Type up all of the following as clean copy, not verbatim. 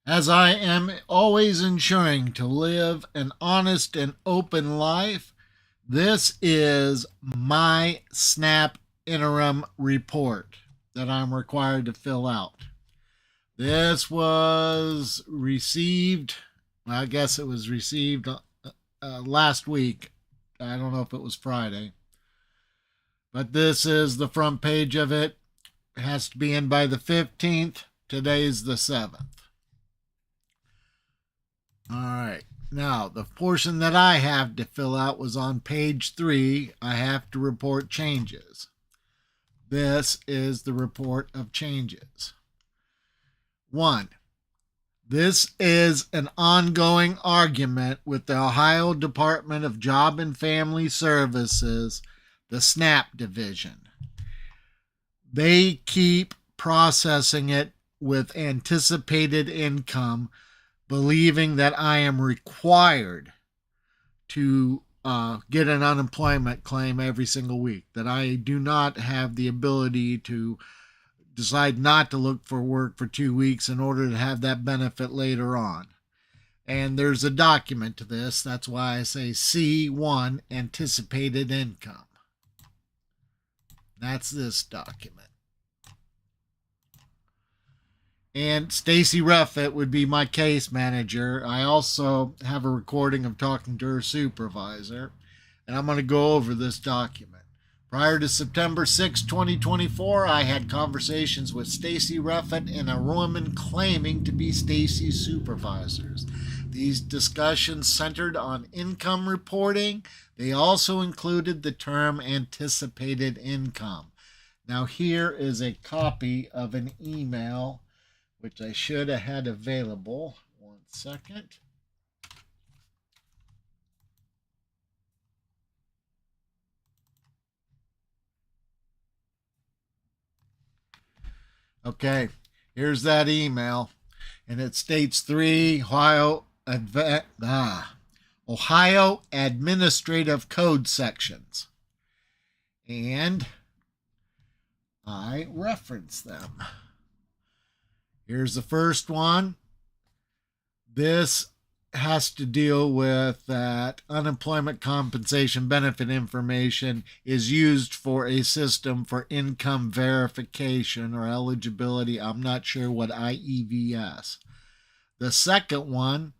As I am always ensuring to live an honest and open life, this is my SNAP interim report that I'm required to fill out. This was received, I guess it was received last week. I don't know if it was Friday. But this is the front page of it. It has to be in by the 15th. Today's the 7th. All right. Now, the portion that I have to fill out was on page 3. I have to report changes. This is the report of changes. 1. This is an ongoing argument with the Ohio Department of Job and Family Services, the SNAP division. They keep processing it with anticipated income, believing that I am required to get an unemployment claim every single week, that I do not have the ability to decide not to look for work for 2 weeks in order to have that benefit later on. And there's a document to this. That's why I say C1, anticipated income. That's this document. And Stacy Ruffett would be my case manager. I also have a recording of talking to her supervisor, and I'm going to go over this document. Prior to September 6, 2024, I had conversations with Stacy Ruffett and a woman claiming to be Stacy's supervisors. These discussions centered on income reporting. They also included the term anticipated income. Now here is a copy of an email which I should have had available. 1 second. Okay, here's that email, and it states 3 Ohio Administrative Code sections, and I reference them. Here's the first one. This has to deal with that unemployment compensation benefit information is used for a system for income verification or eligibility. I'm not sure what IEVS. The second one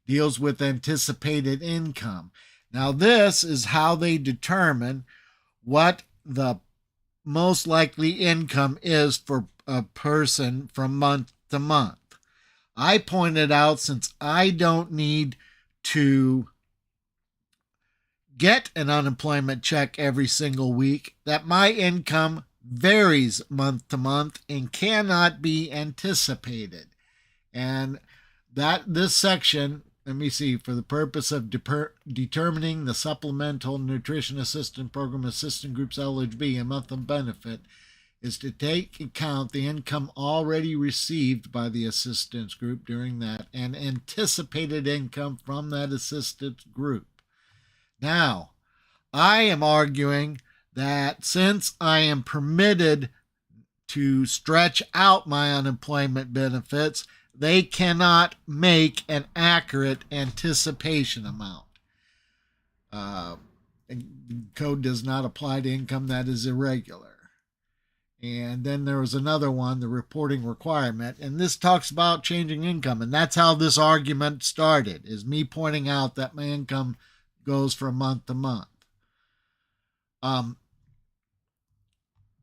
deals with anticipated income. Now, this is how they determine what the most likely income is for a person from month to month. I pointed out, since I don't need to get an unemployment check every single week, that my income varies month to month and cannot be anticipated. And that this section, let me see, for the purpose of determining the Supplemental Nutrition Assistance Program Assistant Group's eligibility and monthly benefit, is to take account the income already received by the assistance group during that and anticipated income from that assistance group. Now, I am arguing that since I am permitted to stretch out my unemployment benefits, they cannot make an accurate anticipation amount. Code does not apply to income that is irregular. And then there was another one, the reporting requirement, and this talks about changing income, and that's how this argument started, is me pointing out that my income goes from month to month.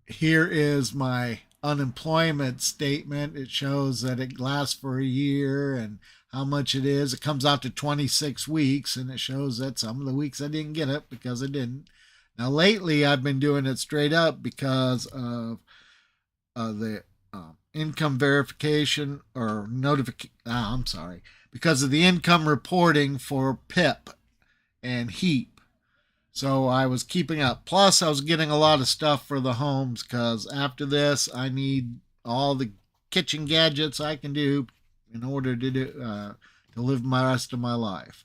Here is my unemployment statement. It shows that it lasts for a year and how much it is. It comes out to 26 weeks, and it shows that some of the weeks I didn't get it because I didn't. Now, lately, I've been doing it straight up because of the income verification or notification. Because of the income reporting for PIP and HEAP. So I was keeping up. Plus, I was getting a lot of stuff for the homes because after this, I need all the kitchen gadgets I can do in order to live the rest of my life.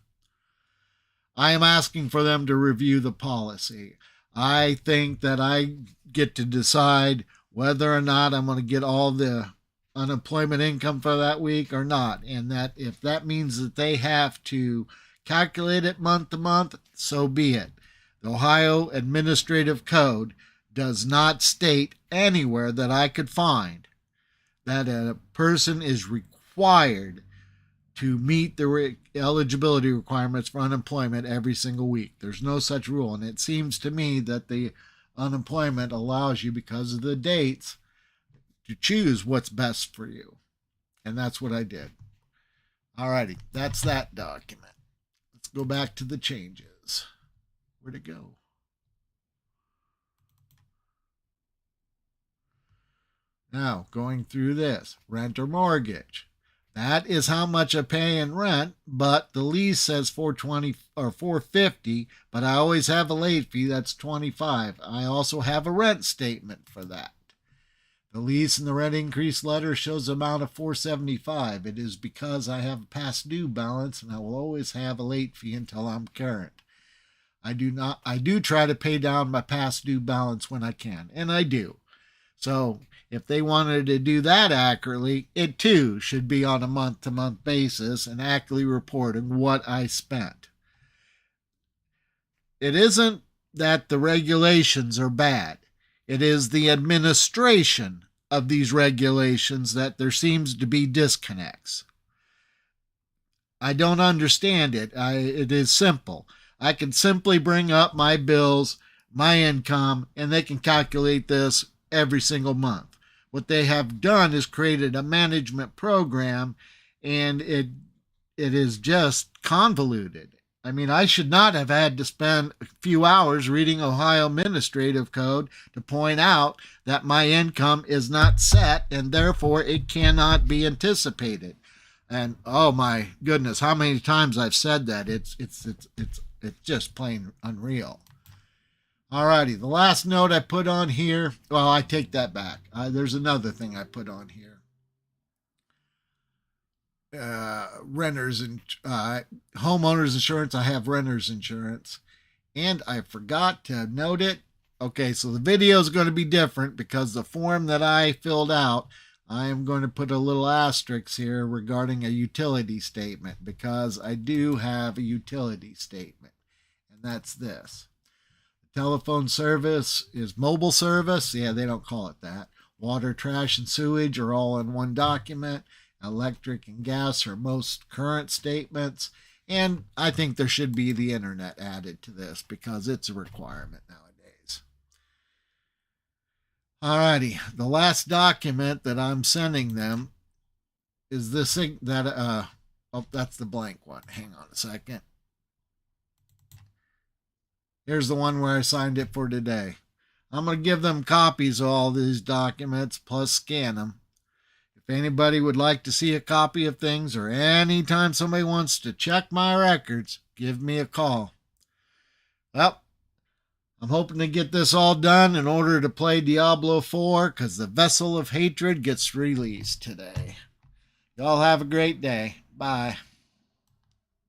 I am asking for them to review the policy. I think that I get to decide whether or not I'm going to get all the unemployment income for that week or not. And that if that means that they have to calculate it month to month, so be it. The Ohio Administrative Code does not state anywhere that I could find that a person is required to meet the eligibility requirements for unemployment every single week. There's no such rule. And it seems to me that the unemployment allows you, because of the dates, to choose what's best for you. And that's what I did. Alrighty, that's that document. Let's go back to the changes. Where'd it go? Now, going through this, rent or mortgage. That is how much I pay in rent, but the lease says $420 or $450, but I always have a late fee, that's $25. I also have a rent statement for that. The lease and the rent increase letter shows an amount of $475. It is because I have a past due balance, and I will always have a late fee until I'm current. I do try to pay down my past due balance when I can, and I do. So if they wanted to do that accurately, it too should be on a month-to-month basis and accurately reporting what I spent. It isn't that the regulations are bad. It is the administration of these regulations that there seems to be disconnects. I don't understand it. It is simple. I can simply bring up my bills, my income, and they can calculate this every single month. What they have done is created a management program, and it is just convoluted. I mean, I should not have had to spend a few hours reading Ohio Administrative Code to point out that my income is not set and therefore it cannot be anticipated. And oh my goodness, how many times I've said that. It's just plain unreal. Alrighty, the last note I put on here, well, I take that back. There's another thing I put on here. Renters and homeowners insurance. I have renters insurance, and I forgot to note it. Okay, so the video is going to be different because the form that I filled out, I am going to put a little asterisk here regarding a utility statement, because I do have a utility statement, and that's this. The telephone service is mobile service. Yeah, they don't call it that. Water, trash, and sewage are all in one document. Electric and gas are most current statements, and I think there should be the internet added to this because it's a requirement nowadays. Alrighty, the last document that I'm sending them is this thing that oh, that's the blank one. Hang on a second. Here's the one where I signed it for today. I'm going to give them copies of all these documents plus scan them. If anybody would like to see a copy of things, or anytime somebody wants to check my records, give me a call. Well, I'm hoping to get this all done in order to play Diablo 4, because the Vessel of Hatred gets released today. Y'all have a great day. Bye.